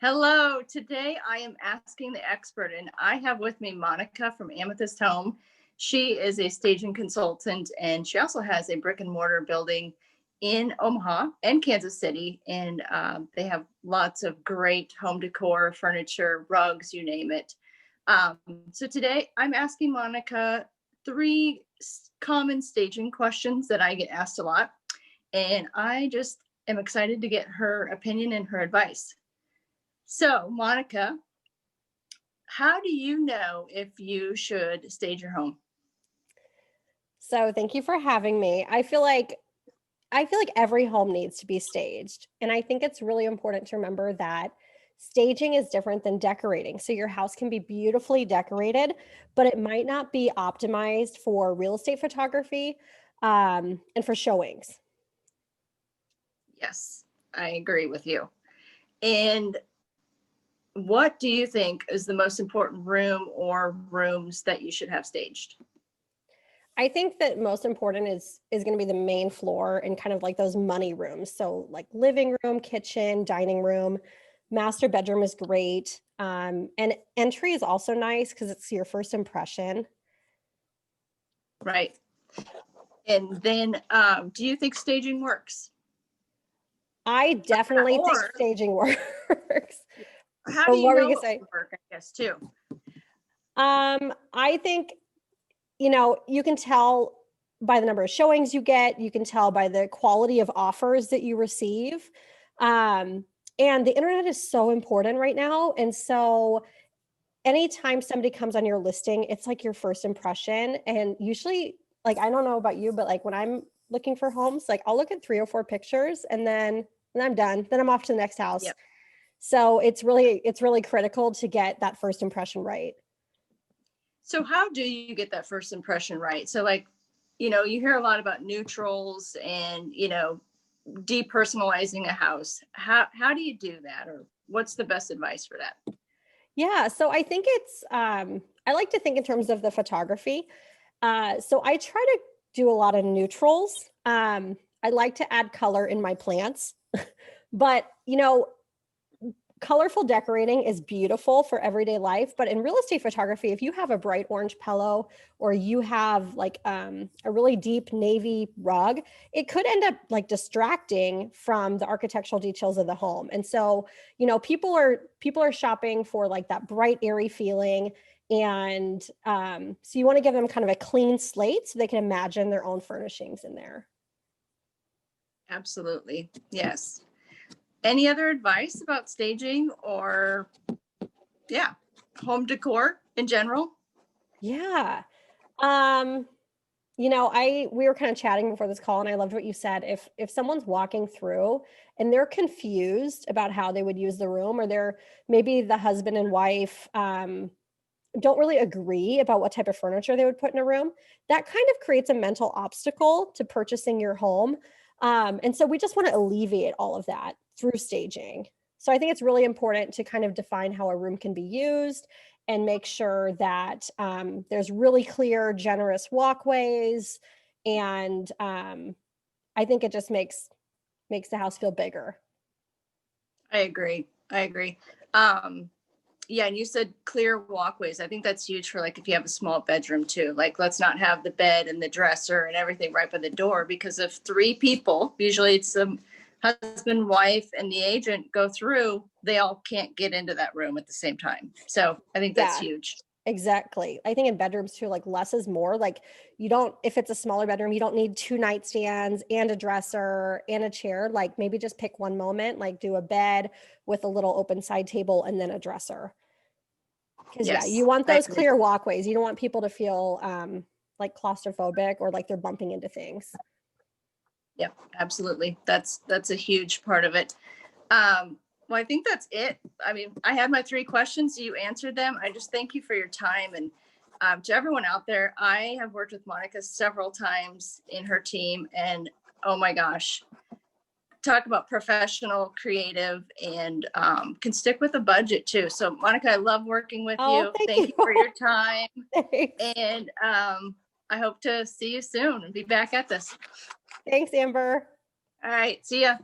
Hello, today I am asking the expert, and I have with me Monica from Amethyst Home. She is a staging consultant, and she also has a brick and mortar building in Omaha and Kansas City. And they have lots of great home decor, furniture, rugs, you name it. Um, so today I'm asking Monica three common staging questions that I get asked a lot. And I just am excited to get her opinion and her advice. So, Monica, how do you know if you should stage your home? So thank you for having me. I feel like every home needs to be staged. And I think it's really important to remember that staging is different than decorating. So your house can be beautifully decorated, but it might not be optimized for real estate photography and for showings. Yes, I agree with you. And what do you think is the most important room or rooms that you should have staged? I think that most important is going to be the main floor and kind of like those money rooms. So like living room, kitchen, dining room, master bedroom is great. And entry is also nice because it's your first impression. Right. And then do you think staging works? I definitely think Or staging works. how do But you what were you know gonna it say? will work, I guess, too? I think, you can tell by the number of showings you get, you can tell by the quality of offers that you receive. Um, and the internet is so important right now. And so anytime somebody comes on your listing, it's like your first impression. And usually, like, I don't know about you, but like when I'm looking for homes, like I'll look at 3 or 4 pictures and I'm done. Then I'm off to the next house. Yep. So it's really critical to get that first impression right. So how do you get that first impression right? So like, you hear a lot about neutrals and, depersonalizing a house. How do you do that, or what's the best advice for that? Yeah, so I think I like to think in terms of the photography. So I try to do a lot of neutrals. I like to add color in my plants, but colorful decorating is beautiful for everyday life. But in real estate photography, if you have a bright orange pillow or you have like a really deep navy rug, it could end up like distracting from the architectural details of the home. And so, people are shopping for like that bright, airy feeling. And so you want to give them kind of a clean slate so they can imagine their own furnishings in there. Absolutely. Yes. Any other advice about staging or, yeah, home decor in general? Yeah. Um, we were kind of chatting before this call and I loved what you said. If someone's walking through and they're confused about how they would use the room, or they're maybe the husband and wife don't really agree about what type of furniture they would put in a room, that kind of creates a mental obstacle to purchasing your home. And so we just want to alleviate all of that through staging. So I think it's really important to kind of define how a room can be used and make sure that there's really clear, generous walkways. And I think it just makes the house feel bigger. I agree. I agree. Um, yeah, and you said clear walkways. I think that's huge for like if you have a small bedroom too. Like let's not have the bed and the dresser and everything right by the door, because if three people, usually it's the husband, wife, and the agent go through, they all can't get into that room at the same time. So I think that's Yeah. huge. Exactly. I think in bedrooms too, like less is more. Like if it's a smaller bedroom, you don't need 2 nightstands and a dresser and a chair. Like maybe just pick one moment, like do a bed with a little open side table and then a dresser. Because yeah, you Yes, want I those agree. clear walkways. You don't want people to feel like claustrophobic or like they're bumping into things. Yep, absolutely. That's a huge part of it. Well, I think that's it. I mean, I had my three questions. You answered them. I just thank you for your time. And to everyone out there, I have worked with Monica several times in her team. And oh my gosh, talk about professional, creative, and can stick with a budget too. So, Monica, I love working with Oh, you. thank Thank you. you for your time. Thanks. And I hope to see you soon and be back at this. Thanks, Amber. All right. See ya.